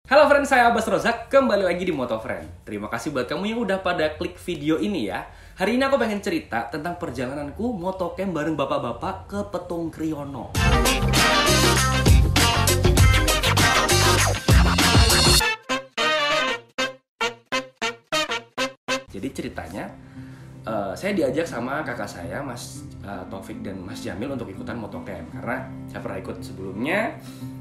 Halo friend, saya Abbas Rozak, kembali lagi di Moto Friend. Terima kasih buat kamu yang udah pada klik video ini ya. Hari ini aku pengen cerita tentang perjalananku motocamp bareng bapak-bapak ke Petung Kriono. Jadi ceritanya, saya diajak sama kakak saya, Mas Taufik dan Mas Jamil untuk ikutan motocamp. Karena saya pernah ikut sebelumnya,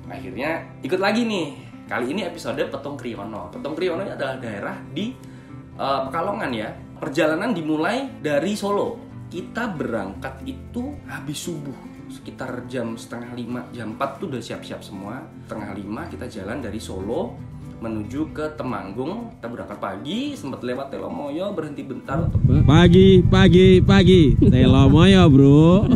akhirnya ikut lagi nih. Kali ini episode Petung Kriono. Petung Kriono ini adalah daerah di Pekalongan ya. Perjalanan dimulai dari Solo. Kita berangkat itu habis subuh, sekitar jam setengah 5, jam 4 tuh udah siap-siap semua. Setengah 5 kita jalan dari Solo menuju ke Temanggung. Kita berangkat pagi, sempat lewat Telomoyo, berhenti bentar untuk pagi Telomoyo bro.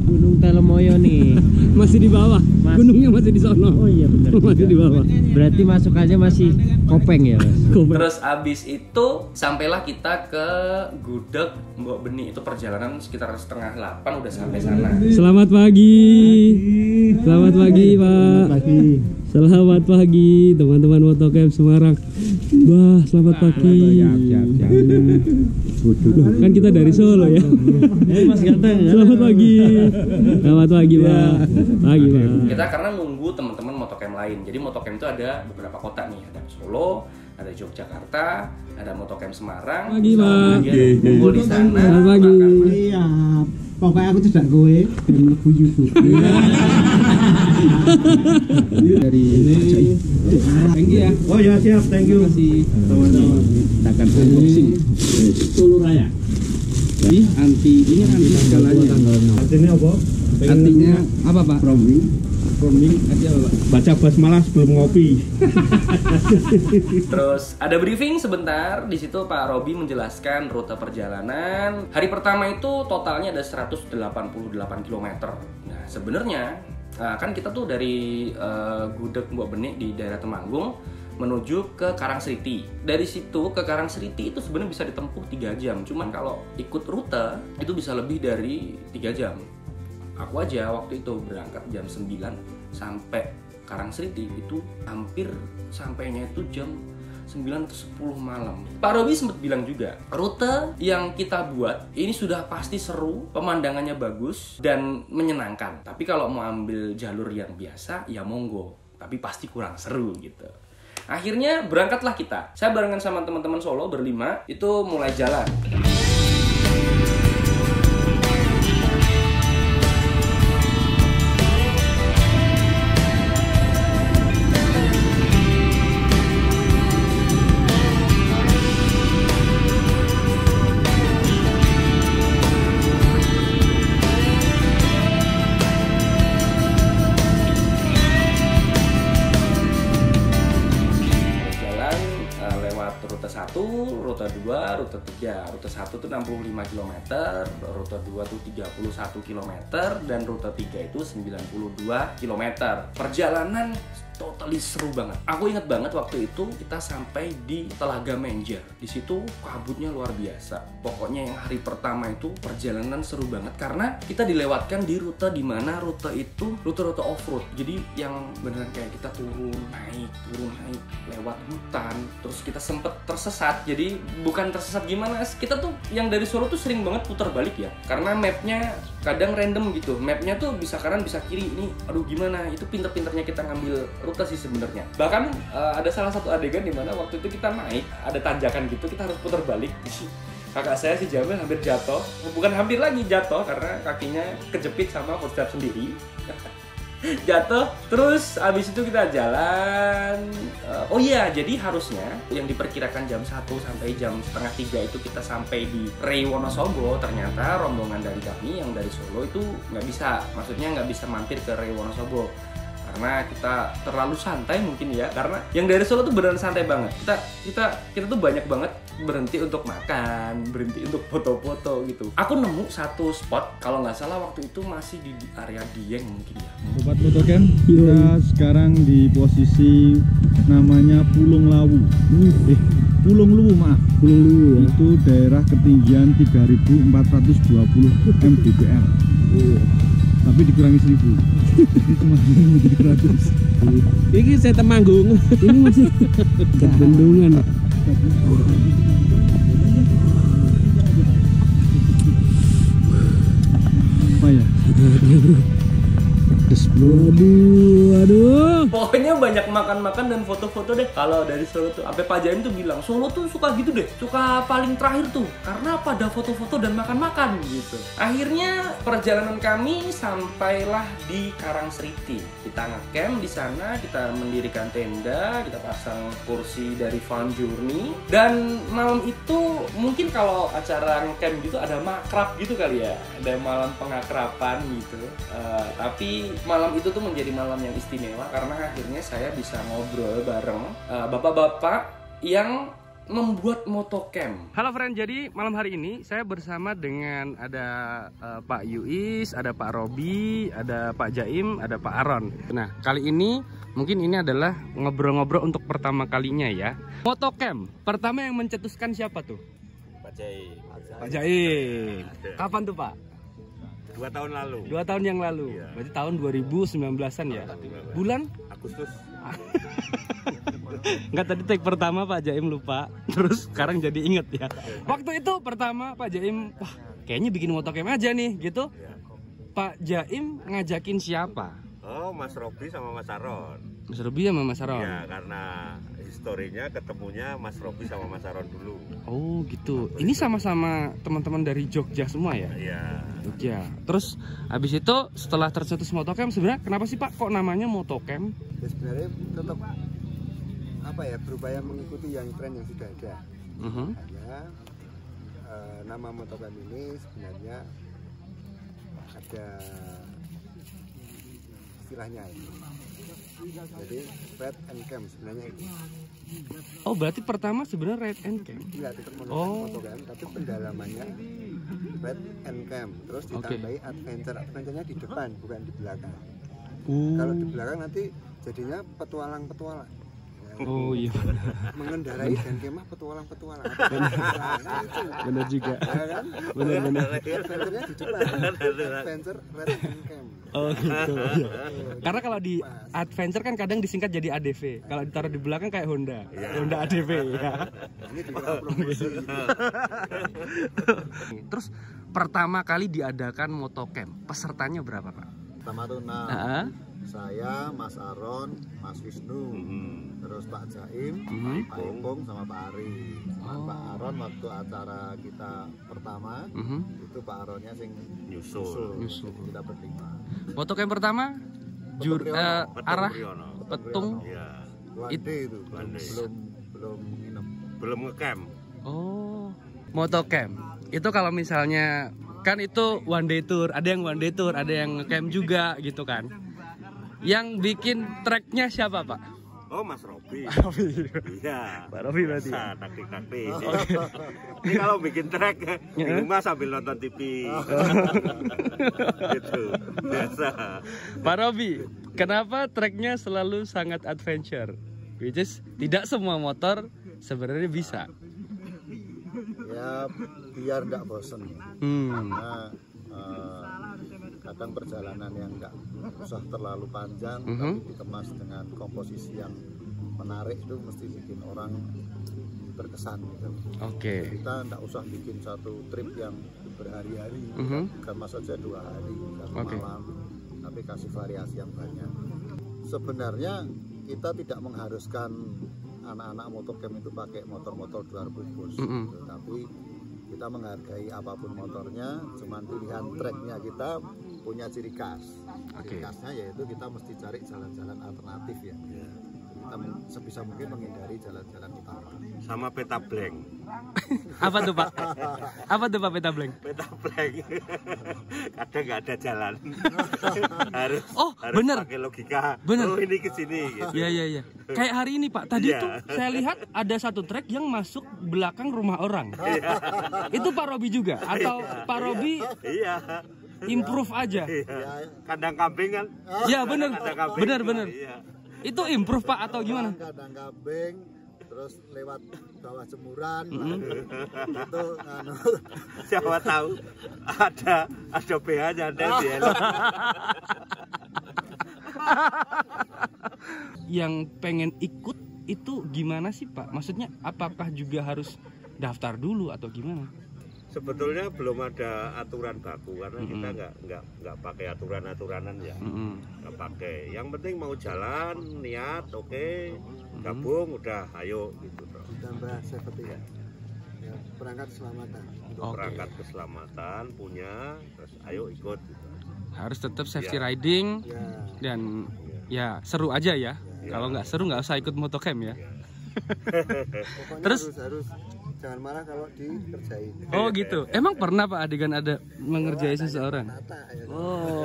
Gunung Telomoyo nih Masih di bawah, gunungnya masih di sono. Oh iya benar, masih di bawah. Berarti masukannya masih kopeng ya mas. Terus abis itu sampailah kita ke Gudeg Mbok Beni. Itu perjalanan sekitar setengah 8 udah sampai sana. Selamat pagi. Selamat pagi Pak. Selamat pagi teman-teman motocamp Semarang. Wah, selamat pagi. Kan kita dari Solo ya. Mas ganteng. Selamat pagi. Selamat pagi Pak. Pagi Pak. Kita karena nunggu teman-teman motocamp lain. Jadi motocamp itu ada beberapa kota nih. Ada Solo, ada Yogyakarta, ada motocamp Semarang. Pagi Pak. Kumpul di sana. Selamat pagi. Iya, pokoknya aku tidak gue dan lebu YouTube. Dari thank you ya. Oh ya siap, thank you. Sama-sama. Kita akan unboxing Solo Raya. Jadi anti ini anti segalanya. Artinya apa? Artinya apa Pak? Roaming artinya apa Pak? Baca basmalah sebelum ngopi. Terus ada briefing sebentar. Di situ Pak Robi menjelaskan rute perjalanan. Hari pertama itu totalnya ada 188 km. Nah, sebenarnya kan kita tuh dari Gudeg Mbok Beni di daerah Temanggung menuju ke Karangsriti. Dari situ ke Karangsriti itu sebenarnya bisa ditempuh 3 jam. Cuman kalau ikut rute itu bisa lebih dari 3 jam. Aku aja waktu itu berangkat jam 9 sampai Karangsriti itu hampir sampainya itu jam 9 atau 10 malam. Pak Robi sempat bilang juga, rute yang kita buat ini sudah pasti seru, pemandangannya bagus dan menyenangkan. Tapi kalau mau ambil jalur yang biasa ya monggo, tapi pasti kurang seru gitu. Akhirnya berangkatlah kita. Saya barengan sama teman-teman Solo berlima itu mulai jalan. Rute 1, rute 2, rute 3. Rute 1 itu 65 km, rute 2 itu 31 km, dan rute 3 itu 92 km. Perjalanan totally seru banget. Aku ingat banget waktu itu kita sampai di Telaga Menjer. Di situ kabutnya luar biasa. Pokoknya yang hari pertama itu perjalanan seru banget karena kita dilewatkan di rute dimana rute itu rute-rute off-road. Jadi yang beneran kayak kita turun naik lewat hutan. Terus kita sempet tersesat. Jadi bukan tersesat gimana? Kita tuh yang dari Solo tuh sering banget putar balik ya. Karena mapnya kadang random gitu. Mapnya tuh bisa kanan bisa kiri. Ini aduh gimana? Itu pinter-pinternya kita ngambil rute sih sebenarnya. Bahkan ada salah satu adegan di mana waktu itu kita naik, ada tanjakan gitu, kita harus putar balik. Kakak saya si Jamil hampir jatuh, bukan hampir lagi jatuh karena kakinya kejepit sama footstep sendiri. Jatuh, terus abis itu kita jalan. Oh iya, jadi harusnya yang diperkirakan jam 1 sampai jam setengah 3 itu kita sampai di Rei Wonosobo. Ternyata rombongan dari kami yang dari Solo itu nggak bisa, maksudnya nggak bisa mampir ke Rei Wonosobo karena kita terlalu santai mungkin ya. Karena yang dari Solo tuh beneran santai banget. Kita tuh banyak banget berhenti untuk makan, berhenti untuk foto-foto gitu. Aku nemu satu spot, kalau nggak salah waktu itu masih di area Dieng mungkin ya. Sobat Motocamp, kita sekarang di posisi namanya Pulung Lawu. Pulung Luwu maaf. Pulung Luwu ya. Itu daerah ketinggian 3.420 mdpl. tapi dikurangi 1000. Jadi cuma 300. Ini saya Temanggung. Ini masih bendungan. Apa ya? Aduh. Pokoknya banyak makan-makan dan foto-foto deh. Kalau dari Solo tuh, sampai Pak Jaim tuh bilang Solo tuh suka gitu deh, suka paling terakhir tuh karena pada foto-foto dan makan-makan gitu. Akhirnya perjalanan kami sampailah di Karangsriti. Kita ngecamp di sana, kita mendirikan tenda, kita pasang kursi dari Fun Journey. Dan malam itu mungkin kalau acara ngecamp gitu ada makrab gitu kali ya, ada malam pengakraban gitu. Tapi malam itu tuh menjadi malam yang istimewa karena akhirnya saya bisa ngobrol bareng bapak-bapak yang membuat motocamp. Halo friend, jadi malam hari ini saya bersama dengan ada Pak Yuis, ada Pak Robi, ada Pak Jaim, ada Pak Aron. Nah, kali ini mungkin ini adalah ngobrol-ngobrol untuk pertama kalinya ya. Motocamp, pertama yang mencetuskan siapa tuh? Pak Jaim. Pak Jaim. Kapan tuh Pak? 2 tahun lalu. 2 tahun yang lalu. Iya. Berarti tahun 2019-an ya. Bulan Agustus. Enggak, tadi take pertama Pak Jaim lupa. Terus sekarang jadi inget ya. Waktu itu pertama Pak Jaim, wah kayaknya bikin motocamp aja nih gitu. Ya. Pak Jaim ngajakin siapa? Oh, Mas Robi sama Mas Aron. Mas Robi sama Mas Aron. Ya, karena historinya ketemunya Mas Robi sama Mas Aron dulu. Oh gitu. Ini sama-sama teman-teman dari Jogja semua ya? Iya. Jogja. Terus habis itu setelah tercetus motocamp, sebenarnya kenapa sih Pak kok namanya motocamp? Ya, sebenarnya tetap apa ya, berupaya mengikuti yang tren yang sudah ada. Hanya nama motocamp ini sebenarnya ada istilahnya itu. Jadi red and camp sebenarnya itu. Oh berarti pertama sebenarnya red and camp. Iya, tetap Oh. motocamp, tapi pendalamannya red and camp. Terus ditambahi adventure. Adventure-nya di depan, bukan di belakang. Kalau di belakang nanti jadinya petualang-petualang. Oh iya. Mengendarai dan kemah petualang-petualang. Benar juga. Ya kan? Benar-benar. Adventure-nya di depan. Adventure red and camp. Oh gitu. Karena kalau di adventure kan kadang disingkat jadi ADV. Kalau ditaruh di belakang kayak Honda. Honda ADV ya. Ini dikira promosi. Terus pertama kali diadakan motocamp, pesertanya berapa Pak? Pertama tuh saya, Mas Aron, Mas Wisnu, terus Pak Jaim, Pak Ipung sama Pak Ari. Pak Aron waktu acara kita pertama itu Pak Aronnya sing nyusul. Jadi kita berlima. Motocamp pertama arah Petung. Iya. One day itu belum nginep. Belum ngecamp. Oh, motocamp. Itu kalau misalnya kan itu one day tour, ada yang one day tour, ada yang ngecamp juga gitu kan. Yang bikin tracknya siapa Pak? Oh, Mas Robi. Robi. Iya. Pak Robi berarti. Taktik-taktik. Ini kalau bikin track di rumah sambil nonton TV. Gitu. Biasa. Pak Robi, kenapa tracknya selalu sangat adventure? Which is tidak semua motor sebenarnya bisa. Ya biar nggak bosen. Karena kadang perjalanan yang nggak usah terlalu panjang, tapi dikemas dengan komposisi yang menarik itu mesti bikin orang berkesan gitu. Oke. Kita nggak usah bikin satu trip yang berhari-hari, kemas saja 2 hari, 1 malam, tapi kasih variasi yang banyak. Sebenarnya kita tidak mengharuskan anak-anak motocamp itu pakai motor-motor dual purpose, gitu. Tapi kita menghargai apapun motornya, cuman pilihan tracknya kita punya ciri khas. Ciri khasnya yaitu kita mesti cari jalan-jalan alternatif ya. Kita sebisa mungkin menghindari jalan-jalan utama. Sama peta blank. Apa tuh Pak? Apa tuh Pak peta blank? Peta blank. Kadang nggak ada jalan. harus bener. pakai logika. Bener. Oh ini ke sini. Gitu. Iya. Kayak hari ini Pak. Tadi tuh saya lihat ada satu trek yang masuk belakang rumah orang. Itu Pak Robi juga atau Pak Robi? Iya. Improve aja. Iya. Kandang kambing kan? Iya bener. Bener. Iya. Itu improve Pak atau gimana? Kandang kambing terus lewat bawah jemuran itu siapa tahu ada BH-nya ada di helm. Yang pengen ikut itu gimana sih Pak? Maksudnya apakah juga harus daftar dulu atau gimana? Sebetulnya belum ada aturan baku karena kita nggak pakai aturan-aturanan ya, nggak pakai. Yang penting mau jalan, niat, oke, gabung, udah, ayo gitu. Tambah safety ya, perangkat keselamatan. Perangkat keselamatan punya, terus ayo ikut. Gitu. Harus tetap safety riding dan ya seru aja ya. Kalau nggak seru nggak usah ikut motocamp ya. Pokoknya terus harus jangan marah kalau dikerjain. Oh gitu. Emang pernah Pak adegan ada mengerjai seseorang? Oh.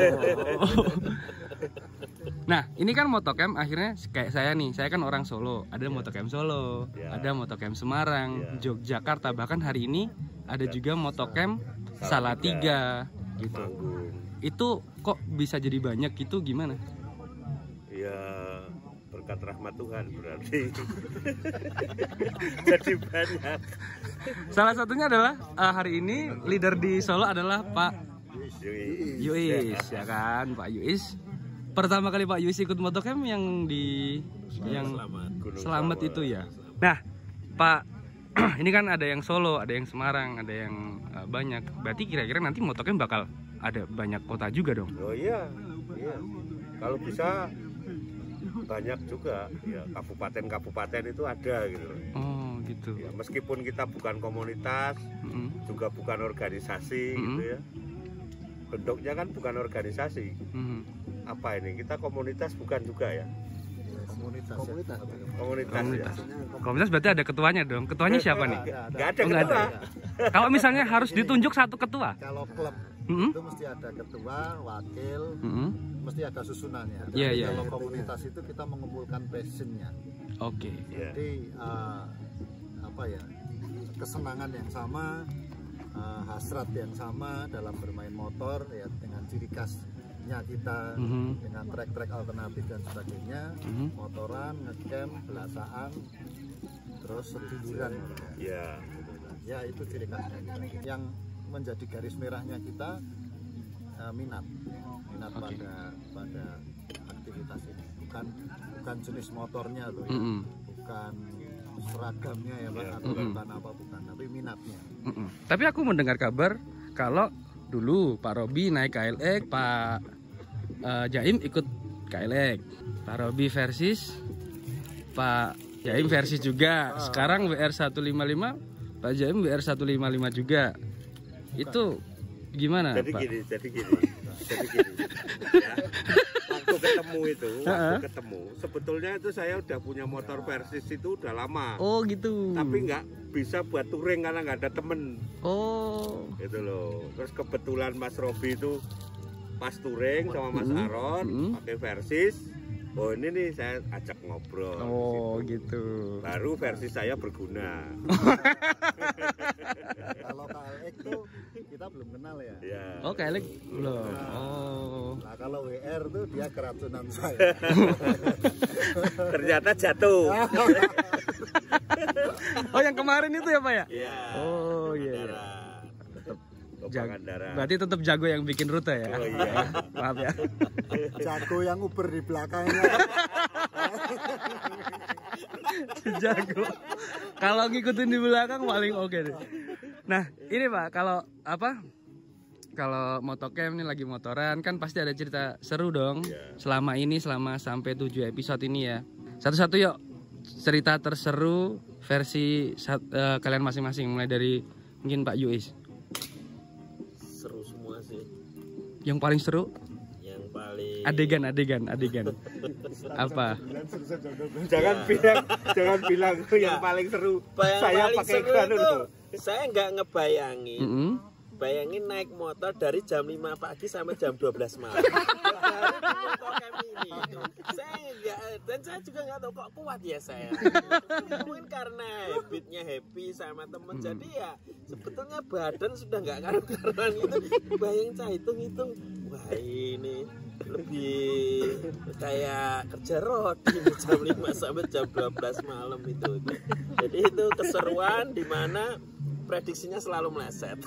Nah ini kan motocamp akhirnya kayak saya nih. Saya kan orang Solo. Ada motocamp Solo, ada motocamp Semarang, Yogyakarta. Bahkan hari ini ada juga motocamp Salatiga gitu. Itu kok bisa jadi banyak gitu gimana? Ya berkat rahmat Tuhan berarti. Jadi banyak. Salah satunya adalah hari ini leader di Solo adalah Pak Yuis ya kan, Pak Yuis. Pertama kali Pak Yuis ikut motocamp yang Selamat itu ya. Nah, Pak ini kan ada yang Solo, ada yang Semarang, ada yang banyak. Berarti kira-kira nanti motocamp bakal ada banyak kota juga dong? Oh iya. Kalau bisa banyak juga ya, kabupaten-kabupaten itu ada gitu. Oh gitu ya, meskipun kita bukan komunitas juga bukan organisasi gitu ya, bentuknya kan bukan organisasi. Apa ini, kita komunitas bukan juga ya, komunitas berarti ada ketuanya dong. Ketuanya siapa nih? Nggak ada ketua. Kalau misalnya harus ditunjuk satu ketua, kalau klub itu mesti ada ketua, wakil, mesti ada susunannya. Kalau komunitas itu kita mengumpulkan passionnya. Oke. Jadi apa ya, kesenangan yang sama, hasrat yang sama dalam bermain motor ya, dengan ciri khasnya kita, dengan trek-trek alternatif dan sebagainya, motoran, ngecamp, belasaan, terus liburan. Ya itu ciri khasnya kita. Yang menjadi garis merahnya kita minat pada aktivitas ini, bukan jenis motornya loh ya, bukan seragamnya ya Pak, atau bukan apa, bukan, tapi minatnya. Tapi aku mendengar kabar kalau dulu Pak Robi naik KLX, Pak Jaim ikut KLX, Pak Robi versis, Pak Jaim versis juga. Sekarang WR155, Pak Jaim WR155 juga. Itu gimana Pak? Jadi gini. Ya. Waktu ketemu, sebetulnya itu saya udah punya motor versis itu udah lama. Oh gitu. Tapi nggak bisa buat touring karena nggak ada temen. Oh. Gitu loh. Terus kebetulan Mas Robi itu pas touring sama Mas Aron pakai versis. Oh ini nih saya ajak ngobrol. Oh gitu. Baru versi saya berguna. Kalau KLX tuh kita belum kenal ya. Oh KLX belum. Oh. Nah kalau WR tuh dia keracunan saya. Ternyata jatuh. Oh yang kemarin itu ya Pak ya? Iya. Oh iya. Berarti tetap jago yang bikin rute ya? Oh iya. Maaf ya. Jago yang Uber di belakangnya. Jago. Kalau ngikutin di belakang paling oke deh. Nah ini Pak, kalau apa? Kalau motocamp ini lagi motoran kan pasti ada cerita seru dong. Selama sampai 7 episode ini ya. Satu-satu yuk cerita terseru versi kalian masing-masing, mulai dari mungkin Pak Yuis. Seru semua sih. Yang paling seru? Yang paling adegan. Apa? Jangan bilang yang paling seru. Saya pakai itu saya nggak ngebayangin. Bayangin naik motor dari jam 5 pagi sampai jam 12 malam. Saya juga nggak tahu kok kuat ya saya. Mungkin karena habitnya happy sama temen. Jadi ya sebetulnya badan sudah nggak karu-karuan gitu. Bayangin saya hitung. wah ini lebih kayak kerja rodi jam 5 sampai jam 12 malam itu. Jadi itu keseruan di mana prediksinya selalu meleset.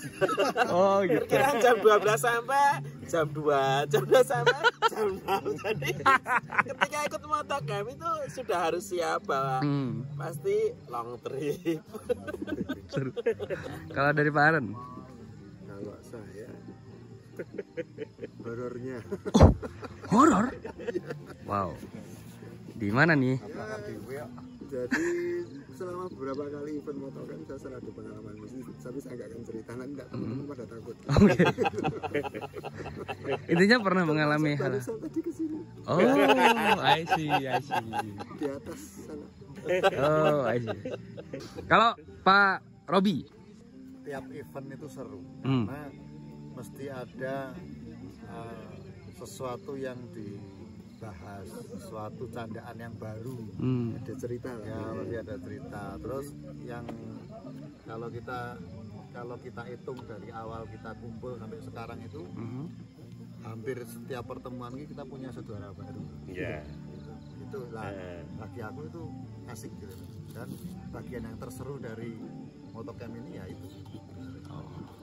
Oh gitu. Kira jam 12 sampai jam 2, jam 2 sampai jam 6. Jadi ketika ikut motocamp itu sudah harus siap bahwa pasti long trip. Seru. Kalau dari Pak Aren? Kalau saya horornya. Horor? Wow. Di mana nih? Jadi selama beberapa kali event motocamp saya selalu ada pengalaman mistis, tapi saya nggak akan cerita, nanti nggak teman-teman pada takut. Oke. Intinya pernah mengalami hal. Barusan tadi kesini Oh, I see. di atas sana. Oh, I see. Kalau Pak Robi? Tiap event itu seru, Hmm. karena mesti ada sesuatu yang dibahas, sesuatu candaan yang baru. Ada cerita lah. Ya, pasti ada cerita. Terus yang kalau kita hitung dari awal kita kumpul sampai sekarang itu hampir setiap pertemuan ini kita punya saudara baru. Iya. Itu lah, bagi aku itu asik gitu. Dan bagian yang terseru dari motocamp ini ya itu.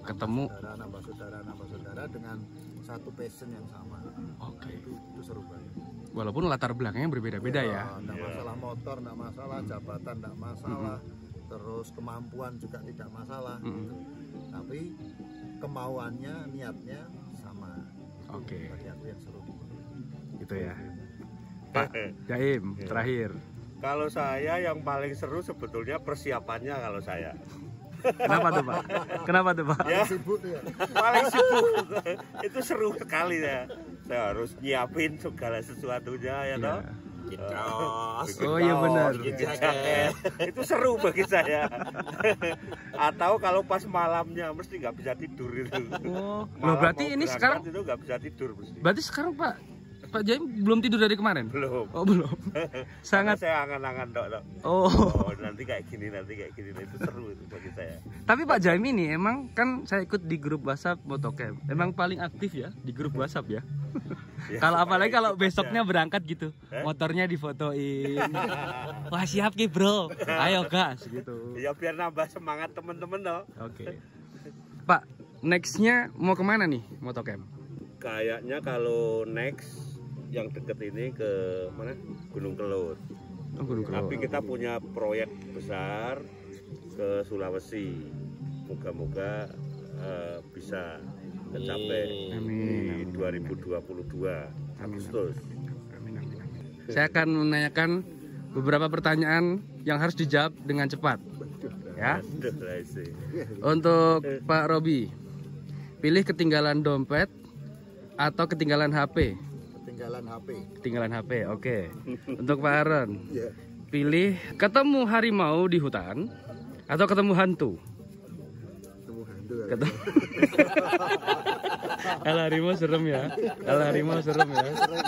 Ketemu. Nambah saudara dengan satu passion yang sama. Oke. Itu seru banget. Walaupun latar belakangnya berbeda-beda ya. Nggak masalah motor, nggak masalah jabatan, nggak masalah. Terus kemampuan juga tidak masalah. Gitu. Tapi kemauannya, niatnya sama. Oke. Bagi aku yang seru. Gitu ya. Pak Jaim, terakhir. Kalau saya yang paling seru sebetulnya persiapannya kalau saya. Kenapa tuh Pak? Ya, Sibuk ya. paling sibuk. Itu seru sekali ya. Saya harus nyiapin segala sesuatunya ya toh. Oh iya benar. Itu seru bagi saya. Atau kalau pas malamnya mesti nggak bisa tidur itu. Oh, Malam berarti mau ini berangkat sekarang itu nggak bisa tidur mesti. berarti sekarang Pak Jaim belum tidur dari kemarin? Belum. Oh, belum. Sangat. Saya angan-angan dok. Oh. Nanti kayak gini itu seru itu bagi saya. Tapi Pak Jaim ini emang kan saya ikut di grup WhatsApp Motocamp. Emang paling aktif ya di grup WhatsApp ya. Ya, Kalau apalagi kalau ikut besoknya aja. berangkat gitu, motornya difotoin. Wah siap ki bro, ayo gas gitu. Ya biar nambah semangat temen-temen dong. Oke. Pak, nextnya mau kemana nih Motocamp? Kayaknya kalau next yang deket ini ke mana? Gunung Kelut. Oh, Gunung Kelut. Tapi kita punya proyek besar ke Sulawesi. Moga-moga bisa tercapai Amin. di 2022 Agustus. Amin. Saya akan menanyakan beberapa pertanyaan yang harus dijawab dengan cepat. Ya. Untuk Pak Robi, pilih ketinggalan dompet atau ketinggalan HP? Ketinggalan HP, oke. Untuk Pak Aren, pilih ketemu harimau di hutan atau ketemu hantu? Ketemu. Kalau harimau serem ya.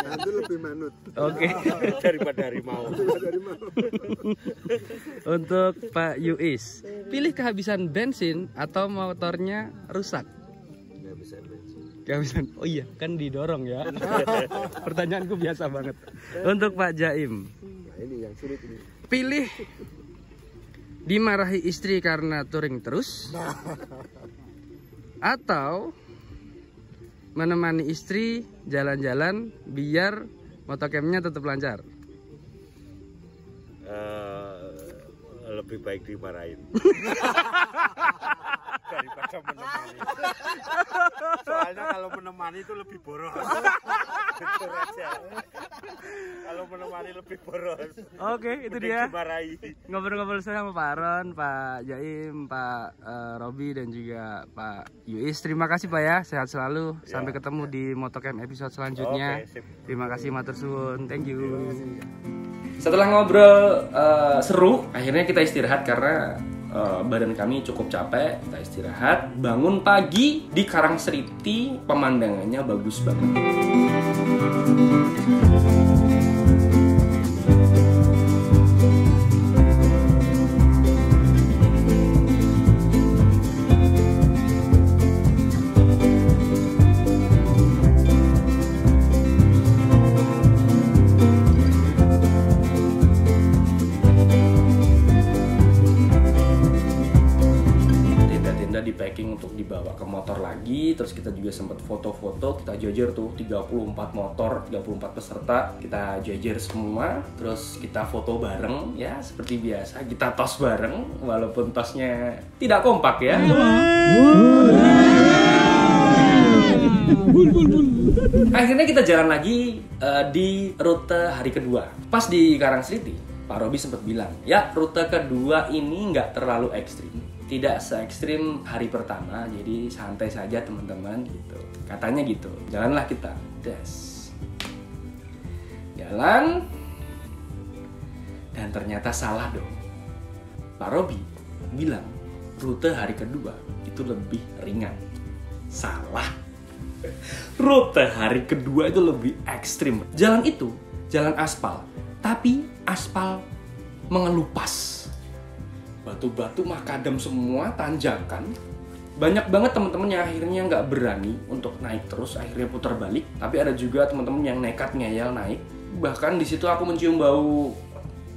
Hantu lebih manut. Oke. Daripada harimau. Untuk Pak Yuis, pilih kehabisan bensin atau motornya rusak? Kehabisan. Oh iya, kan didorong ya. Pertanyaanku biasa banget. Untuk Pak Jaim, Nah, ini yang sulit ini. pilih dimarahi istri karena touring terus atau menemani istri jalan-jalan biar motocampnya tetap lancar? Lebih baik dimarahin daripada menemani. Soalnya kalau menemani itu lebih boros. Jujur aja. Kalau menemani lebih boros. Oke, itu Mending dia. dimarahi. Ngobrol-ngobrol sama Pak Aron, Pak Jaim, Pak Robi dan juga Pak Yuis. Terima kasih Pak ya, sehat selalu. Sampai ketemu di Motocamp episode selanjutnya. Oke, sip. Terima kasih matur suwun. Thank you. Setelah ngobrol seru, akhirnya kita istirahat karena badan kami cukup capek. Kita istirahat, bangun pagi di Karangseriti, pemandangannya bagus banget. bawa ke motor lagi, terus kita juga sempat foto-foto, kita jajar tuh 34 motor, 34 peserta, kita jajar semua, terus kita foto bareng ya seperti biasa, kita tos bareng walaupun tosnya tidak kompak ya. Akhirnya kita jalan lagi di rute hari kedua. Pas di Karangseriti, Pak Robi sempat bilang, ya rute kedua ini nggak terlalu ekstrim, tidak se-ekstrim hari pertama, jadi santai saja teman-teman gitu. Katanya gitu. Jalanlah kita, jalan, dan ternyata salah dong. Pak Robi bilang rute hari kedua itu lebih ringan. Salah. Rute hari kedua itu lebih ekstrim. Jalan itu jalan aspal, tapi aspal mengelupas. Batu-batu makadam semua, tanjakan. Banyak banget teman-teman yang akhirnya nggak berani untuk naik terus, akhirnya putar balik. Tapi ada juga teman-teman yang nekat ngeyel naik. Bahkan di situ aku mencium bau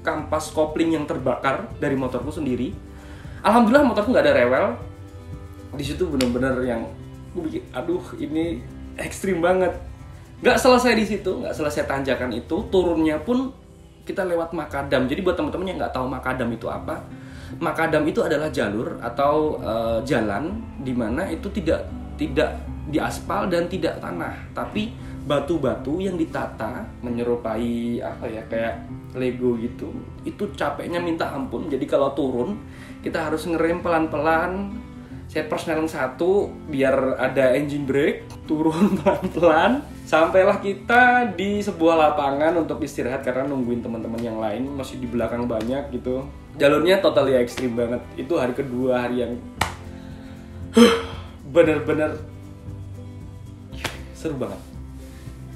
kampas kopling yang terbakar dari motorku sendiri. Alhamdulillah motorku nggak ada rewel. Di situ bener-bener yang gue bikin, aduh ini ekstrim banget. Nggak selesai di situ, nggak selesai tanjakan itu, turunnya pun kita lewat makadam. Jadi buat teman-teman yang nggak tahu makadam itu apa, makadam itu adalah jalur atau jalan di mana itu tidak diaspal dan tidak tanah, tapi batu-batu yang ditata menyerupai apa ya, kayak Lego gitu. Itu capeknya minta ampun. Jadi kalau turun kita harus ngerem pelan-pelan. Saya persneleng 1 biar ada engine brake, turun pelan-pelan. Sampailah kita di sebuah lapangan untuk istirahat karena nungguin teman-teman yang lain masih di belakang banyak gitu. Jalurnya totally ekstrim banget. Itu hari kedua, hari yang bener-bener seru banget.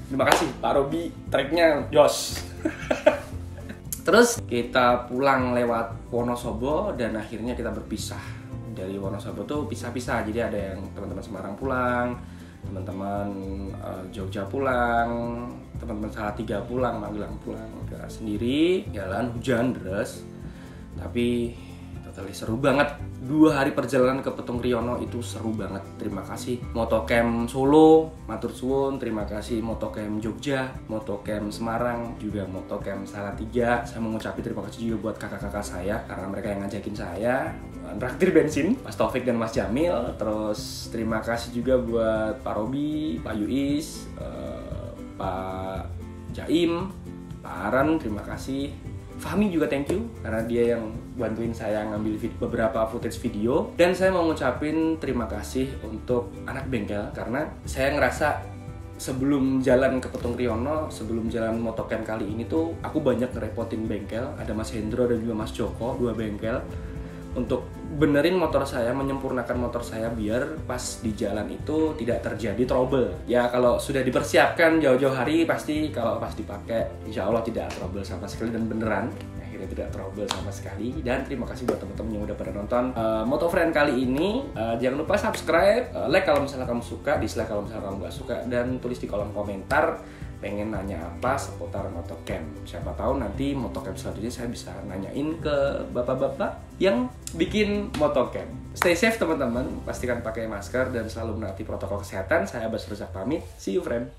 Terima kasih Pak Robi, treknya jos. Terus kita pulang lewat Wonosobo dan akhirnya kita berpisah. Dari Wonosobo tuh pisah-pisah, jadi ada yang teman-teman Semarang pulang, teman-teman Jogja pulang, teman-teman Salatiga pulang, Magelang pulang, gak sendiri, jalan hujan deras, tapi totally seru banget. 2 hari perjalanan ke Petung Riono itu seru banget. Terima kasih Motocamp Solo, matur suwun. Terima kasih Motocamp Jogja, Motocamp Semarang, juga Motocamp Salatiga. Saya mengucapkan terima kasih juga buat kakak-kakak saya karena mereka yang ngajakin saya traktir bensin, Mas Taufik dan Mas Jamil. Terus terima kasih juga buat Pak Robi, Pak Yuis, Pak Jaim, Pak Aran, terima kasih. Fahmi juga thank you karena dia yang bantuin saya ngambil beberapa footage video. Dan saya mau ngucapin terima kasih untuk anak bengkel karena saya ngerasa sebelum jalan ke Petung Riono, sebelum jalan Motocamp kali ini tuh aku banyak ngerepotin bengkel. Ada Mas Hendro dan juga Mas Joko, 2 bengkel, untuk benerin motor saya, menyempurnakan motor saya biar pas di jalan itu tidak terjadi trouble. Ya kalau sudah dipersiapkan jauh-jauh hari, pasti kalau pas dipakai insya Allah tidak trouble sama sekali, dan beneran akhirnya tidak trouble sama sekali. Dan terima kasih buat teman-teman yang udah pada nonton Motofriend kali ini. Jangan lupa subscribe, like kalau misalnya kamu suka, dislike kalau misalnya kamu gak suka, dan tulis di kolom komentar pengen nanya apa seputar Motocamp. Siapa tahu nanti Motocamp selanjutnya saya bisa nanyain ke bapak-bapak yang bikin Motocamp. Stay safe teman-teman, pastikan pakai masker dan selalu menaati protokol kesehatan. Saya Abbas Razak pamit, see you friend.